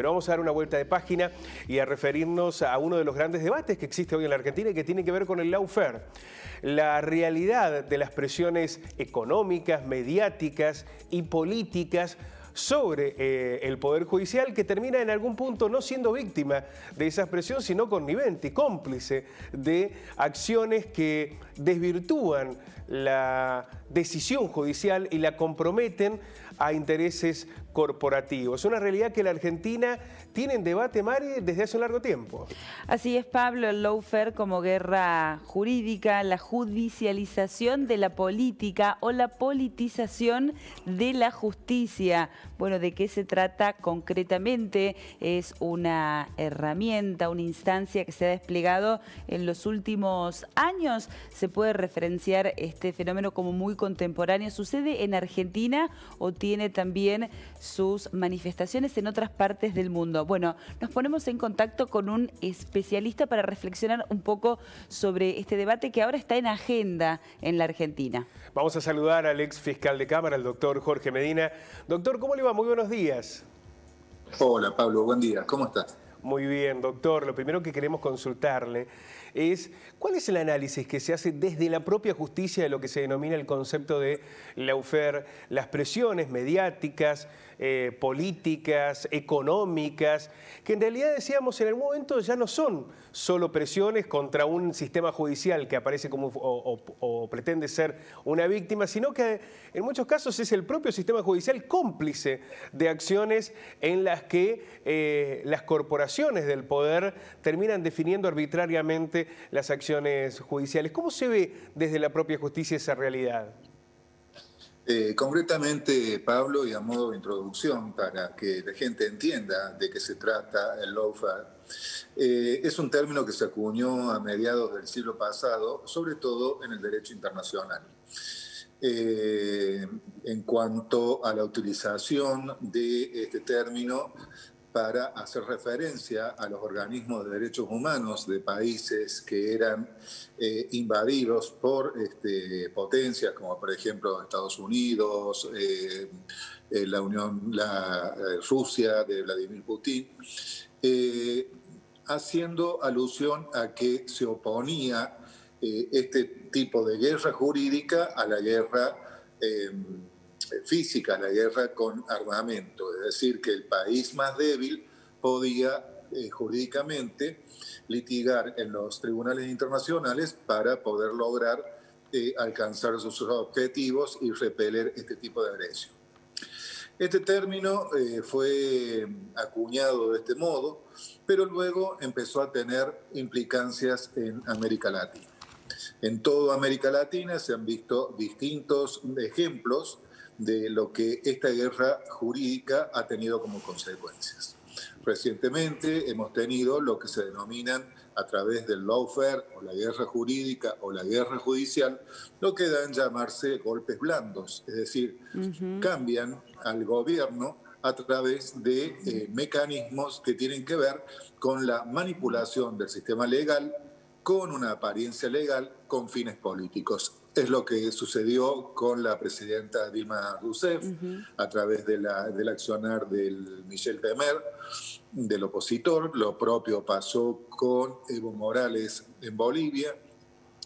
Pero vamos a dar una vuelta de página y a referirnos a uno de los grandes debates que existe hoy en la Argentina y que tiene que ver con el lawfare. La realidad de las presiones económicas, mediáticas y políticas sobre el Poder Judicial, que termina en algún punto no siendo víctima de esa presión, sino connivente y cómplice de acciones que desvirtúan la decisión judicial y la comprometen a intereses corporativos. Una realidad que la Argentina tiene en debate, Mari, desde hace un largo tiempo. Así es, Pablo, el lawfare como guerra jurídica, la judicialización de la política o la politización de la justicia. Bueno, ¿de qué se trata concretamente? Es una herramienta, una instancia que se ha desplegado en los últimos años. Se puede referenciar este fenómeno como muy contemporáneo. ¿Sucede en Argentina o tiene también sus manifestaciones en otras partes del mundo? Bueno, nos ponemos en contacto con un especialista para reflexionar un poco sobre este debate que ahora está en agenda en la Argentina. Vamos a saludar al ex fiscal de Cámara, el doctor Jorge Medina. Doctor, ¿cómo le va? Muy buenos días. Hola, Pablo, buen día. ¿Cómo estás? Muy bien, doctor. Lo primero que queremos consultarle es ¿cuál es el análisis que se hace desde la propia justicia de lo que se denomina el concepto de lawfare, las presiones mediáticas, políticas, económicas, que en realidad decíamos en el momento ya no son solo presiones contra un sistema judicial que aparece como o pretende ser una víctima, sino que en muchos casos es el propio sistema judicial cómplice de acciones en las que las corporaciones del poder terminan definiendo arbitrariamente las acciones judiciales? ¿Cómo se ve desde la propia justicia esa realidad? Concretamente, Pablo, y a modo de introducción para que la gente entienda de qué se trata el lawfare, es un término que se acuñó a mediados del siglo pasado, sobre todo en el derecho internacional. En cuanto a la utilización de este término para hacer referencia a los organismos de derechos humanos de países que eran invadidos por potencias como por ejemplo Estados Unidos, Rusia de Vladimir Putin, haciendo alusión a que se oponía este tipo de guerra jurídica a la guerra física, la guerra con armamento, es decir, que el país más débil podía jurídicamente litigar en los tribunales internacionales para poder lograr alcanzar sus objetivos y repeler este tipo de agresión. Este término fue acuñado de este modo, pero luego empezó a tener implicancias en América Latina. En toda América Latina se han visto distintos ejemplos de lo que esta guerra jurídica ha tenido como consecuencias. Recientemente hemos tenido lo que se denominan a través del lawfare o la guerra jurídica o la guerra judicial, lo que dan llamarse golpes blandos, es decir, cambian al gobierno a través de mecanismos que tienen que ver con la manipulación del sistema legal, con una apariencia legal, con fines políticos. Es lo que sucedió con la presidenta Dilma Rousseff a través del accionar del Michel Temer, del opositor. Lo propio pasó con Evo Morales en Bolivia.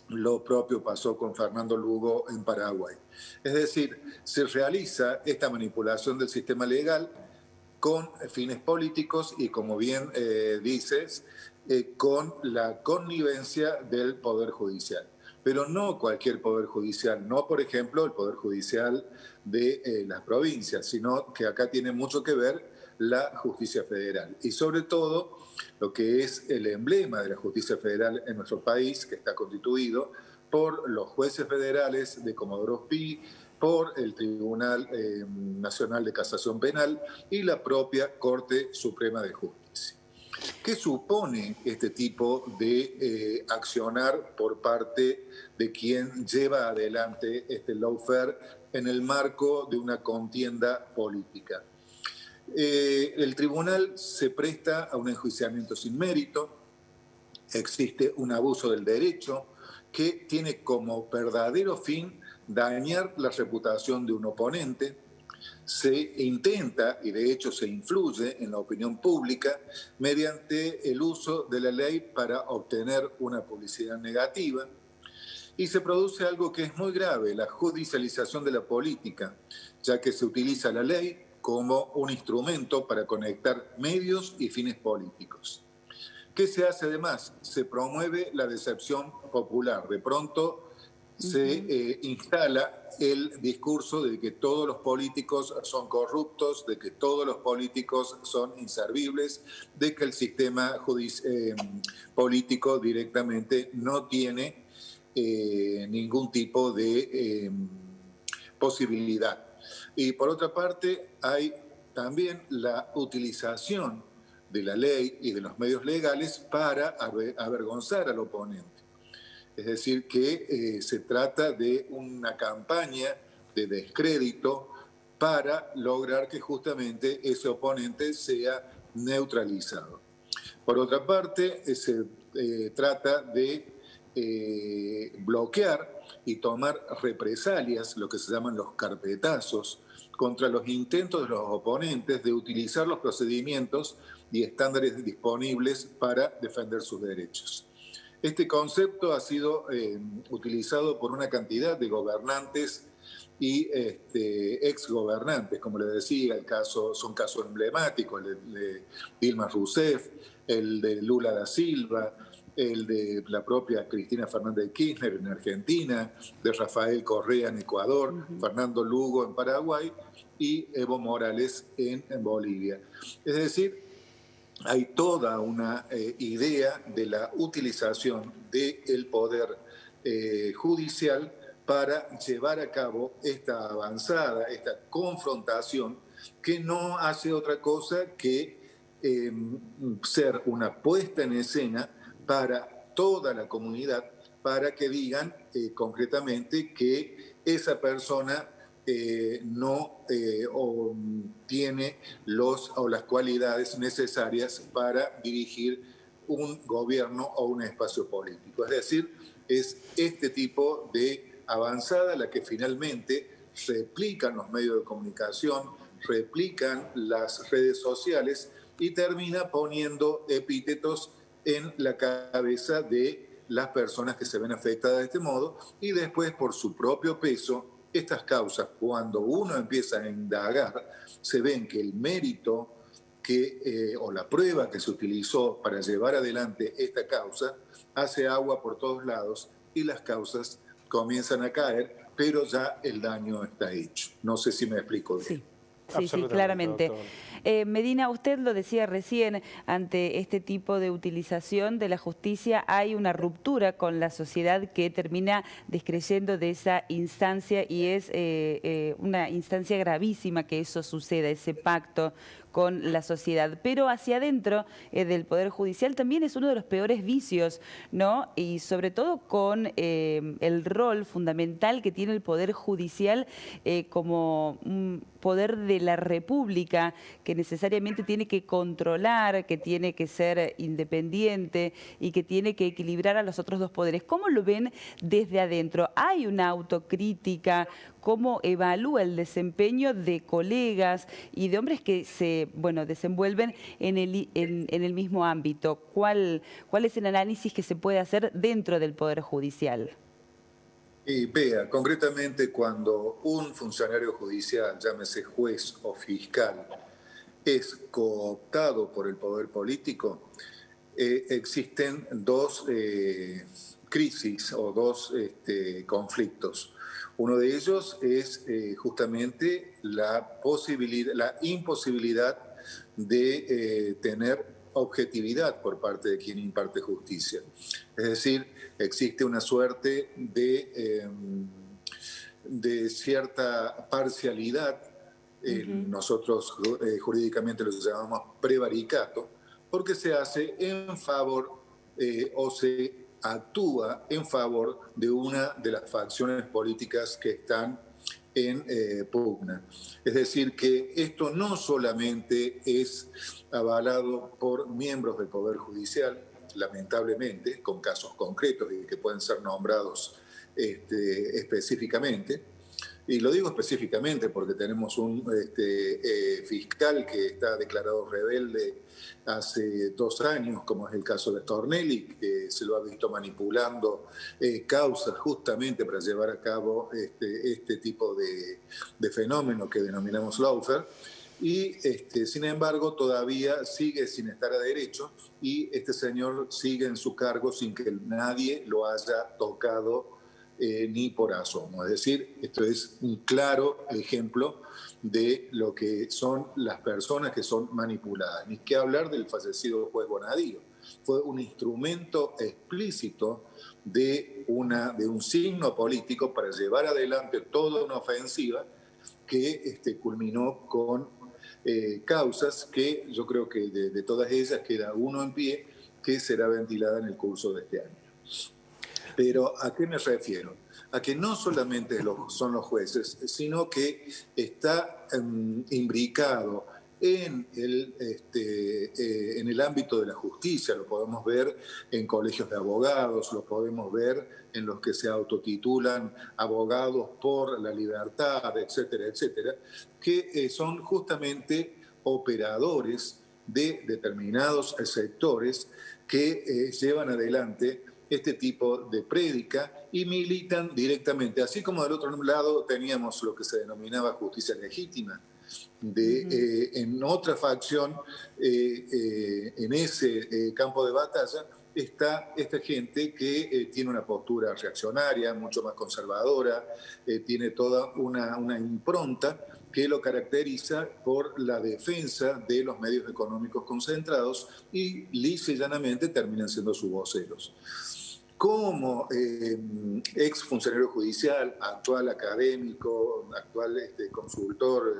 Lo propio pasó con Fernando Lugo en Paraguay. Es decir, se realiza esta manipulación del sistema legal con fines políticos y, como bien dices, con la connivencia del Poder Judicial. Pero no cualquier Poder Judicial, no, por ejemplo, el Poder Judicial de las provincias, sino que acá tiene mucho que ver la justicia federal. Y sobre todo, lo que es el emblema de la justicia federal en nuestro país, que está constituido por los jueces federales de Comodoro Pi, por el Tribunal Nacional de Casación Penal y la propia Corte Suprema de Justicia. ¿Qué supone este tipo de accionar por parte de quien lleva adelante este lawfare en el marco de una contienda política? El tribunal se presta a un enjuiciamiento sin mérito, existe un abuso del derecho que tiene como verdadero fin dañar la reputación de un oponente, se intenta, y de hecho se influye en la opinión pública, mediante el uso de la ley para obtener una publicidad negativa. Y se produce algo que es muy grave, la judicialización de la política, ya que se utiliza la ley como un instrumento para conectar medios y fines políticos. ¿Qué se hace además? Se promueve la decepción popular. De pronto se instala el discurso de que todos los políticos son corruptos, de que todos los políticos son inservibles, de que el sistema político directamente no tiene ningún tipo de posibilidad. Y por otra parte, hay también la utilización de la ley y de los medios legales para avergonzar al oponente. Es decir, que se trata de una campaña de descrédito para lograr que justamente ese oponente sea neutralizado. Por otra parte, se trata de bloquear y tomar represalias, lo que se llaman los carpetazos, contra los intentos de los oponentes de utilizar los procedimientos y estándares disponibles para defender sus derechos. Este concepto ha sido utilizado por una cantidad de gobernantes y exgobernantes, como les decía, son casos emblemáticos, el de Dilma Rousseff, el de Lula da Silva, el de la propia Cristina Fernández de Kirchner en Argentina, de Rafael Correa en Ecuador, Fernando Lugo en Paraguay y Evo Morales en Bolivia. Es decir, hay toda una idea de la utilización del poder judicial para llevar a cabo esta avanzada, esta confrontación que no hace otra cosa que ser una puesta en escena para toda la comunidad, para que digan concretamente que esa persona no tiene las cualidades necesarias para dirigir un gobierno o un espacio político. Es decir, es este tipo de avanzada la que finalmente replican los medios de comunicación, replican las redes sociales y termina poniendo epítetos en la cabeza de las personas que se ven afectadas de este modo y después por su propio peso estas causas, cuando uno empieza a indagar, se ven que el mérito o la prueba que se utilizó para llevar adelante esta causa hace agua por todos lados y las causas comienzan a caer, pero ya el daño está hecho. No sé si me explico bien. Sí, claramente. Medina, usted lo decía recién, ante este tipo de utilización de la justicia hay una ruptura con la sociedad que termina descreyendo de esa instancia y es una instancia gravísima que eso suceda, ese pacto con la sociedad. Pero hacia adentro del Poder Judicial también es uno de los peores vicios, ¿no? Y sobre todo con el rol fundamental que tiene el Poder Judicial como un poder de la República que necesariamente tiene que controlar, que tiene que ser independiente y que tiene que equilibrar a los otros dos poderes. ¿Cómo lo ven desde adentro? ¿Hay una autocrítica? ¿Cómo evalúa el desempeño de colegas y de hombres que se desenvuelven en el mismo ámbito? ¿Cuál es el análisis que se puede hacer dentro del Poder Judicial? Y vea, concretamente cuando un funcionario judicial, llámese juez o fiscal, es cooptado por el poder político, existen dos crisis o dos conflictos. Uno de ellos es justamente la imposibilidad de tener objetividad por parte de quien imparte justicia. Es decir, existe una suerte de cierta parcialidad, nosotros jurídicamente lo llamamos prevaricato, porque se hace en favor o se actúa en favor de una de las facciones políticas que están en pugna. Es decir, que esto no solamente es avalado por miembros del Poder Judicial, lamentablemente, con casos concretos y que pueden ser nombrados específicamente, Y lo digo específicamente porque tenemos un fiscal que está declarado rebelde hace 2 años, como es el caso de Stornelli, que se lo ha visto manipulando causas justamente para llevar a cabo este tipo de fenómeno que denominamos lawfare. Y sin embargo todavía sigue sin estar a derecho y este señor sigue en su cargo sin que nadie lo haya tocado ni por asomo. Es decir, esto es un claro ejemplo de lo que son las personas que son manipuladas. Ni qué hablar del fallecido juez Bonadío. Fue un instrumento explícito de un signo político para llevar adelante toda una ofensiva que culminó con causas que yo creo que de todas ellas queda uno en pie que será ventilada en el curso de este año. Pero ¿a qué me refiero? A que no solamente son los jueces, sino que está imbricado en el ámbito de la justicia. Lo podemos ver en colegios de abogados, lo podemos ver en los que se autotitulan abogados por la libertad, etcétera, etcétera, que son justamente operadores de determinados sectores que llevan adelante este tipo de prédica y militan directamente. Así como del otro lado teníamos lo que se denominaba justicia legítima. En otra facción, en ese campo de batalla, está esta gente que tiene una postura reaccionaria, mucho más conservadora, tiene toda una impronta que lo caracteriza por la defensa de los medios económicos concentrados y lisa y llanamente terminan siendo sus voceros. Como ex funcionario judicial, actual académico, actual consultor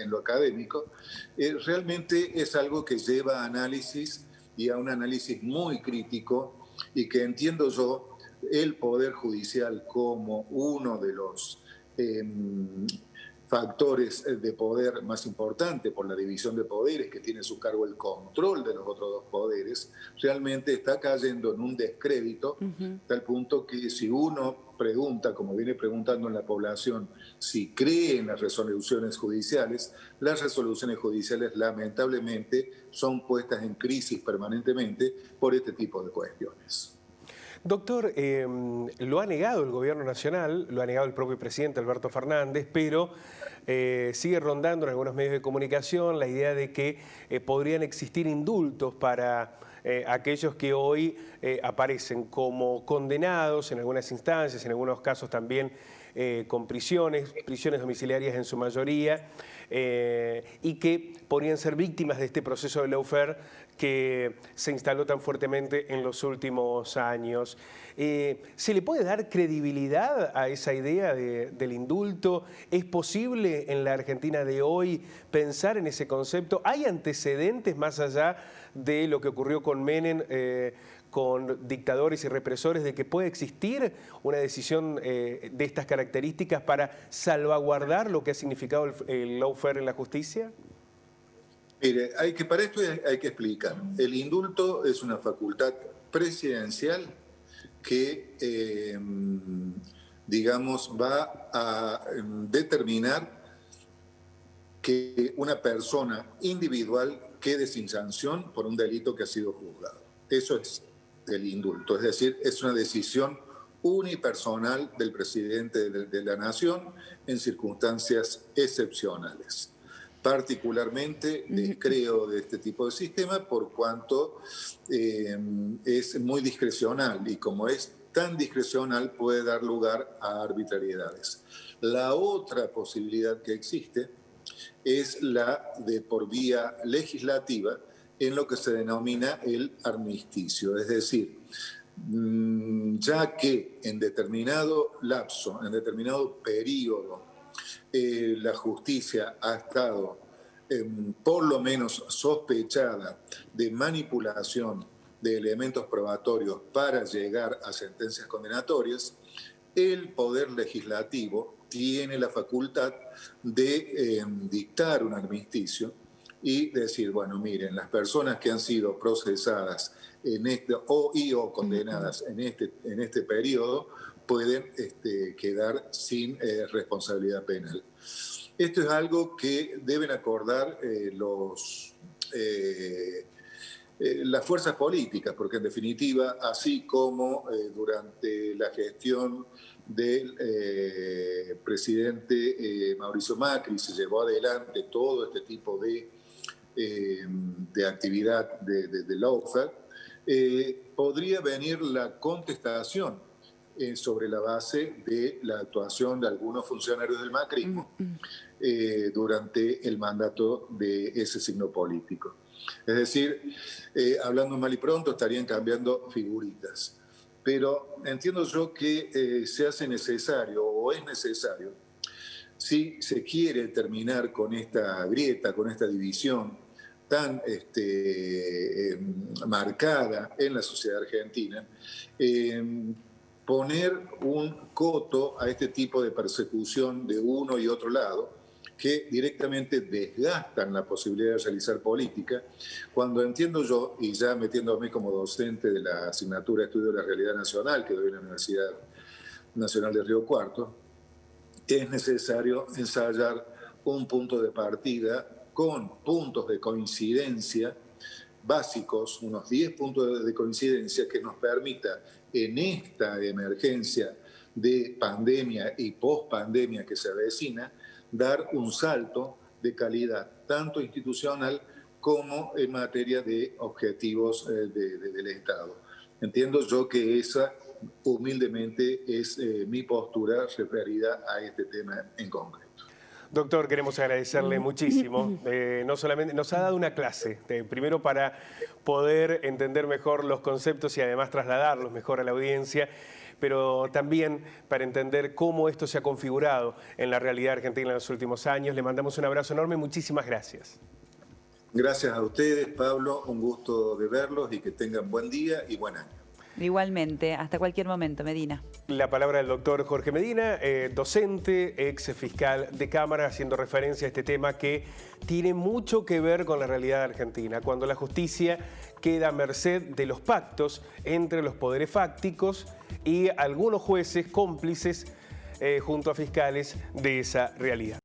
en lo académico, realmente es algo que lleva a análisis y a un análisis muy crítico y que entiendo yo el Poder Judicial como uno de los factores de poder más importante por la división de poderes que tiene a su cargo el control de los otros 2 poderes, realmente está cayendo en un descrédito, tal punto que si uno pregunta, como viene preguntando en la población, si cree en las resoluciones judiciales, las resoluciones judiciales lamentablemente son puestas en crisis permanentemente por este tipo de cuestiones. Doctor, lo ha negado el gobierno nacional, lo ha negado el propio presidente Alberto Fernández, pero sigue rondando en algunos medios de comunicación la idea de que podrían existir indultos para aquellos que hoy aparecen como condenados en algunas instancias, en algunos casos también con prisiones domiciliarias en su mayoría, y que podrían ser víctimas de este proceso de lawfare que se instaló tan fuertemente en los últimos años. ¿Se le puede dar credibilidad a esa idea del indulto? ¿Es posible en la Argentina de hoy pensar en ese concepto? ¿Hay antecedentes más allá de lo que ocurrió con Menem, con dictadores y represores, de que puede existir una decisión de estas características para salvaguardar lo que ha significado el lawfare en la justicia? Mire, para esto hay que explicar. El indulto es una facultad presidencial que, digamos, va a determinar que una persona individual quede sin sanción por un delito que ha sido juzgado. Eso es el indulto, es decir, es una decisión unipersonal del presidente de la Nación en circunstancias excepcionales. Particularmente descreo de este tipo de sistema por cuanto es muy discrecional y como es tan discrecional puede dar lugar a arbitrariedades. La otra posibilidad que existe es la de por vía legislativa en lo que se denomina el armisticio, es decir, ya que en determinado lapso, en determinado periodo, la justicia ha estado por lo menos sospechada de manipulación de elementos probatorios para llegar a sentencias condenatorias, el Poder Legislativo tiene la facultad de dictar un armisticio y decir, bueno, miren, las personas que han sido procesadas en o condenadas en este periodo pueden quedar sin responsabilidad penal. Esto es algo que deben acordar las fuerzas políticas, porque en definitiva, así como durante la gestión del presidente Mauricio Macri se llevó adelante todo este tipo de actividad de lawfare, podría venir la contestación sobre la base de la actuación de algunos funcionarios del macrismo durante el mandato de ese signo político. Es decir, hablando mal y pronto, estarían cambiando figuritas. Pero entiendo yo que se hace necesario, o es necesario, si se quiere terminar con esta grieta, con esta división tan marcada en la sociedad argentina, poner un coto a este tipo de persecución de uno y otro lado, que directamente desgastan la posibilidad de realizar política, cuando entiendo yo, y ya metiéndome como docente de la asignatura de Estudio de la Realidad Nacional que doy en la Universidad Nacional de Río Cuarto, es necesario ensayar un punto de partida con puntos de coincidencia básicos, unos 10 puntos de coincidencia que nos permita en esta emergencia de pandemia y pospandemia que se avecina, dar un salto de calidad, tanto institucional como en materia de objetivos del Estado. Entiendo yo que esa, humildemente, es mi postura referida a este tema en concreto. Doctor, queremos agradecerle muchísimo. No solamente nos ha dado una clase, primero para poder entender mejor los conceptos y además trasladarlos mejor a la audiencia, pero también para entender cómo esto se ha configurado en la realidad argentina en los últimos años. Le mandamos un abrazo enorme, muchísimas gracias. Gracias a ustedes, Pablo, un gusto de verlos y que tengan buen día y buen año. Igualmente, hasta cualquier momento, Medina. La palabra del doctor Jorge Medina, docente, ex fiscal de Cámara, haciendo referencia a este tema que tiene mucho que ver con la realidad argentina, cuando la justicia queda a merced de los pactos entre los poderes fácticos y algunos jueces cómplices junto a fiscales de esa realidad.